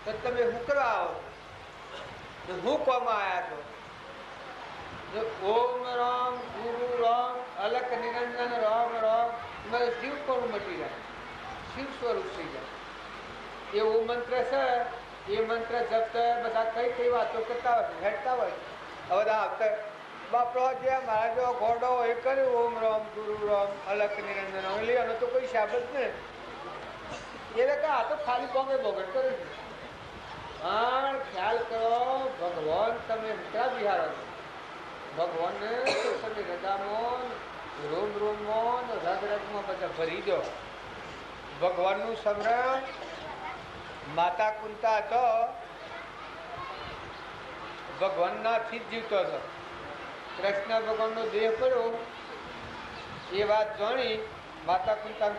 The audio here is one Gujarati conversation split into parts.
તો તમે શું કરવા આવો છો? હું કોમાં આવ્યા છો? ઓમ રામ ગુરુ રામ અલક નિરંજન રામ રામ, મારે શિવ કોણ મટી જાય, શિવ સ્વરૂપ થઈ જાય. એવો મંત્ર છે. એ મંત્ર જપતા બધા કઈ કઈ વાતો કરતા હોય, હેઠતા હોય. હવે આવતા બાપડો જે મારા જો ઘોડો એ કર્યું ઓમ રામ ગુરુ રામ અલક નિરંજન લે, એનો તો કોઈ શાબત ને એ આ તો ખાલી બોંગે બોગટ કરે છે. પણ ખ્યાલ કરો, ભગવાન તમે ક્યાં બિહારો છો? ભગવાનને તમે હૃદયમાં રોમ રોમમાં રગ રગમાં બધા ભરી દો. ભગવાનનું સ્મરણ. માતા કુંતા હતો ભગવાનનાથી જ જીવતો હતો. કૃષ્ણ ભગવાનનો દેહ પડ્યો એ વાત જાણી માતા કુંતા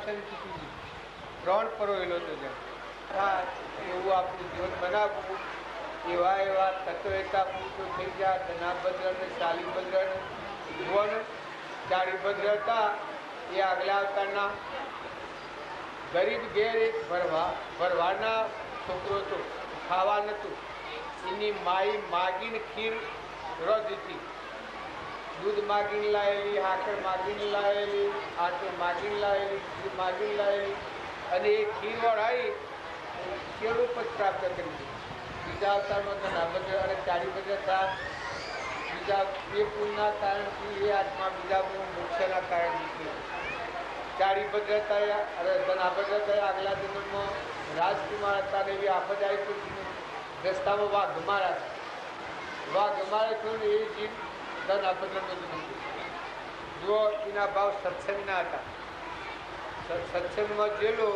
પ્રાણ પરોયેલો હતો. એવું આપણું જીવન બનાવવું, એવા એવા તત્વતા પુરુષો થઈ ગયા. ધનાભદ્ર ને શાલીભદ્ર ને ભુવન ચાળીભદ્ર હતા. એ આગલા અવતારના ગરીબ ઘેર એક ભરવાડના છોકરો હતો, ખાવા નતું. એની માઈ માગીને ખીર રોજતી, દૂધ માગીને લાવેલી, હાકર માગીને લાવેલી, આટો માગીને લાવેલી, ખીર માગીને લાવેલી, અને એ ખીર વળાવી ખેડૂત પદ પ્રાપ્ત કરી. બીજા અવતારમાં ધનાભદ્ર અને ચાળીભદ્ર હતા. બીજા એ પુણ્યના કારણથી એ આત્મા બીજા મોક્ષના કારણે નીકળ્યો. ચાળીભદ્ર હતા અને ધનાભદ્ર હતા. આગલા જન્મમાં રાજકુમાર હતા. એવી આફત આવી તો રસ્તામાં વાઘ મારા વાઘ મારે થયું ને એ જીવ ધનાભદ્રનો જન્મ. જો એના ભાવ સત્સંગના હતા. સત્સંગમાં જેલો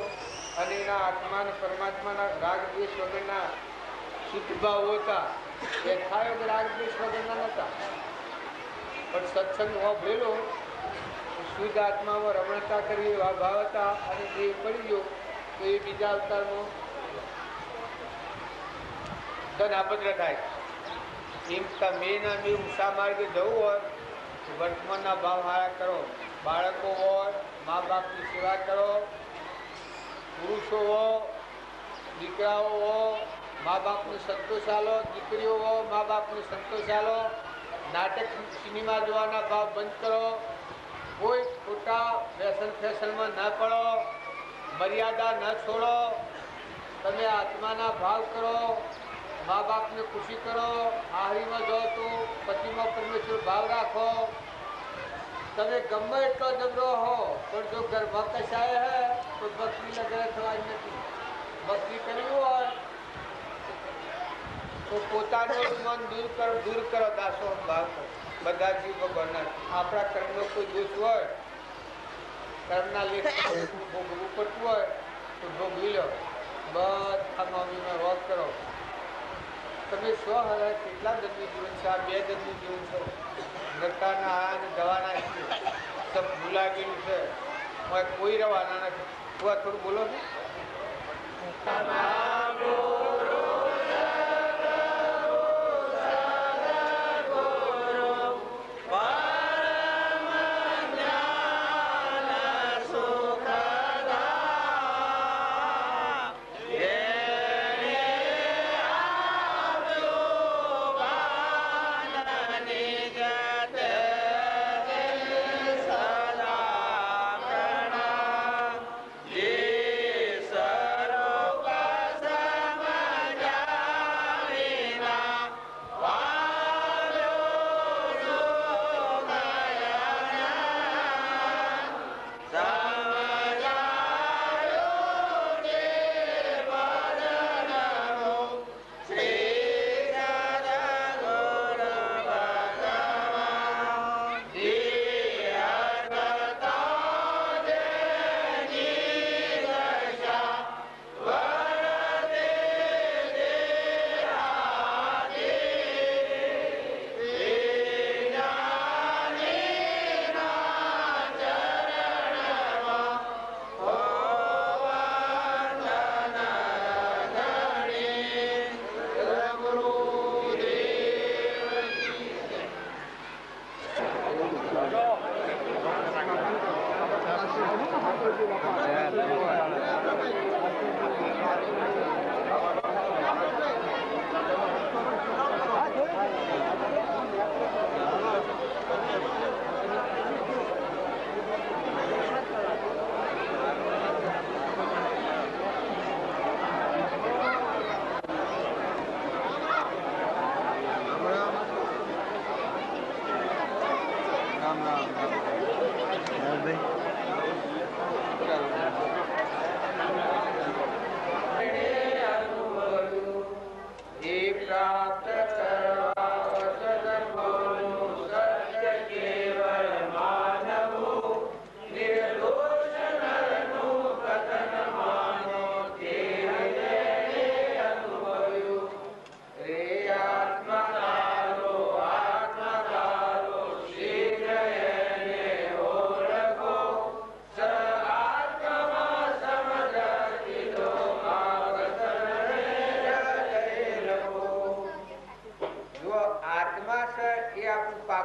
અને એના આત્મા પરમાત્માના રાગ દ્વેષ વગરના શુદ્ધ ભાવ હતા. એ થાય રાગ દ્વેષ વગરના નતા. પણ સત્સંગ ભેલો શુદ્ધ આત્મામાં રમણતા કરવી એવા ભાવ હતા. અને દેહ પડી ગયો તો એ બીજા અવતારમાં ધનાભદ્ર થાય. એમ તમે ના મેં ઊંચા માર્ગે જવું હોય તો વર્તમાનના ભાવ હારા કરો. બાળકો હોય મા બાપની સેવા કરો. પુરુષો હો, દીકરાઓ હો, મા બાપને સંતોષ આલો. દીકરીઓ હો, મા બાપને સંતોષ આલો. નાટક સિનેમા જોવાના ભાવ બંધ કરો. કોઈ ખોટા વ્યસન ફેશનમાં ન પડો. મર્યાદા ન છોડો. તમે આત્માના ભાવ કરો. મા બાપને ખુશી કરો. આહરીમાં જાઓ તો પતિમાં પરમેશ્વર ભાવ રાખો. તમે ગમે એટલો જબરો હો પણ જો ઘરમાં કસાય હે તો બકરી લગરે થવાની નથી. બકરી કરવી હોય તો પોતાનું મન દૂર કરો. દાસો ભાવ કરો. બધા જીવ ભગવાનના. આપણા કર્મનો કોઈ દોષ હોય, કર્મના લેખ ભોગવવું પડતું હોય તો ભોગવી લો. બધા નોમીમાં રોજ કરો. તમે સ્વ હરા કેટલા જન્મી જીવન છે? આ 2 જન્મી જીવન છે. નકાના આયા ને દવાના સબ ભૂલા ગયેલું છે. કોઈ રવાના નથી. થોડું બોલો ને.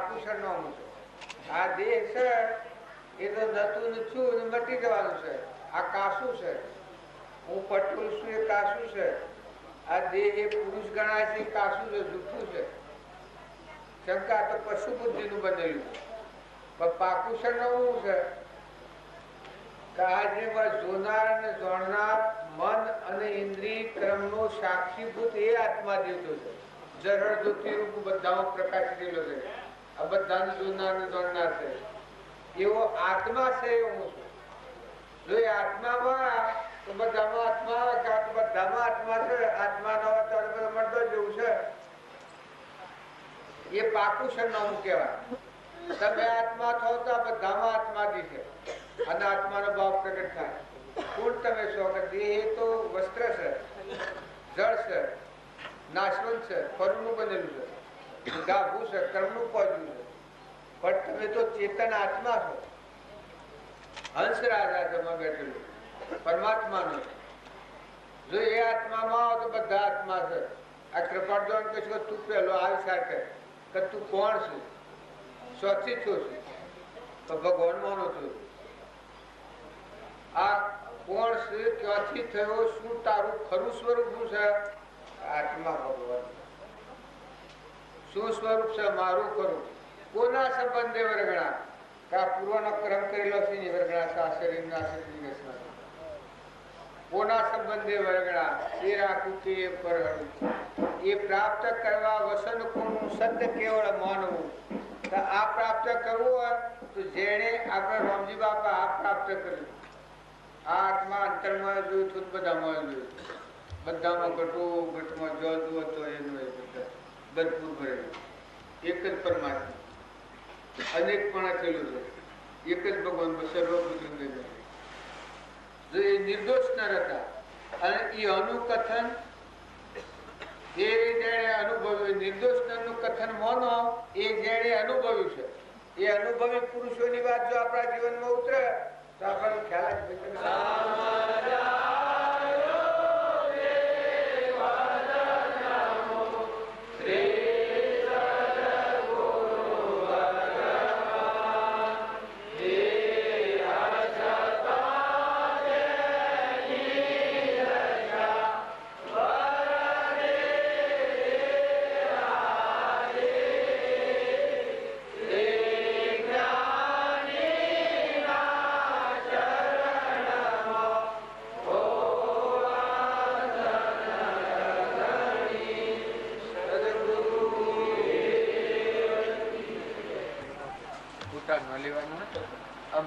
પાકું સરનામું છે. આ દેહ છે એ તો જતું છું ને મટી જવાનું છે. આ કાસું છે, હું પટલું છું એ કાસું છે. આ દેહ એ પુરુષ ગણાય છે, કાસું છે, જૂઠું છે. શંકા તો પશુ બુદ્ધિ નું બનેલું છે. પણ પાકું સરનામું છે કે આજે જોનાર અને જાણનાર મન અને ઇન્દ્રિય ક્રમનો સાક્ષીભૂત એ આત્મા દેવતો છે. જરળ જ્યોતિ રૂપ બધામાં પ્રકાશ થયેલો છે. આ બધાને જોનાર ને જાણનાર છે. એવો આત્મા છે એ હું છું. જો એ આત્મામાં તો બધામાં આત્મા આવે કે આ તો બધામાં આત્મા છે. આત્મા ન હોય તો બધા મળતો જેવું છે. એ પાકું સરનામું કહેવાય. તમે આત્મા થો તો આ બધામાં આત્માથી છે અને આત્માનો ભાવ પ્રગટ થાય. કોણ તમે છો કે દેહ તો વસ્ત્ર છે, જળ છે, નાશવંત છે, ફરનું બનેલું છે, ગાભું છે, કર્મનું પહોંચ્યું છે. પણ તમે તો ચેતન આત્મા છો. હંસ રાજા તમે બેઠેલું પરમાત્માનો. જો એ આત્મામાં આવો તો બધા આત્મા છે. આ કૃપાળજોન કહે છે તું પેલો આવી શકે કે તું કોણ છે, સ્વથી છું તો ભગવાન માનો છું. આ કોણ છે, ક્યાંથી થયો, શું તારું ખરું સ્વરૂપ શું છે? આત્મા ભગવાન. શું સ્વરૂપ છે મારું ખરું? કોના સંબંધે વર્ગણા? કે આ પૂર્વનો ક્રમ કરેલો છે ને વર્ગણા શરીરના શરીર. કોના સંબંધે વર્ગણા? એ રાખું કે એ પરહણું. એ પ્રાપ્ત કરવા વસન કોનું સત્ય કેવળ માનવું. આ પ્રાપ્ત કરવું હોય તો જેને આપણે રામજી બાપા આ પ્રાપ્ત કર્યું. આ આત્મા અંતરમાં જોયું હતું, બધામાં જોયું. બધામાં ઘટો ઘટમાં જતું હતો એનું એ બધા ભરપૂર ભરેલું. એક જ પરમાત્મા અનેક પણ થયેલું છે. એક જ ભગવાન સર્વપુત્ર. જો એ નિર્દોષ ન હતા અને એ અનુકથન એ જેણે અનુભવ્યું, નિર્દોષ નું કથન માનો એ જેણે અનુભવ્યું છે. એ અનુભવી પુરુષોની વાત જો આપણા જીવનમાં ઉતરે તો આપણને ખ્યાલ જ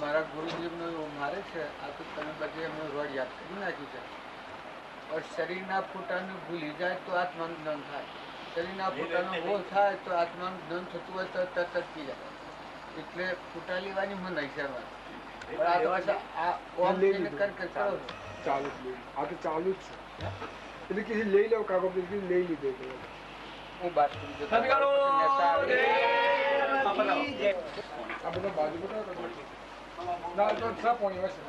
મારા ગુરુજીનું એવું મારે છે. આ તો તમે બધે એમને રોડ યાદ કરી નાખ્યું છે. और શરીરના ફૂટાનું ભૂલી જાય તો આત્માનું જ્ઞાન થાય. શરીરના ફૂટાનું ભૂલ થાય તો આત્માનું જ્ઞાન થતું હોય તો તરત જ થઈ જાય. એટલે ફૂટા લેવાની મનાઈ છે. ચાલુ જ છે. એટલે કે લઈ લો કાગળ લઈ લીધો. હું બાત કરું આ બધા બાજુ ના તો છ પોણી હશે.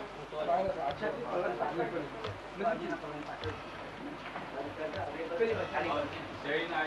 જઈને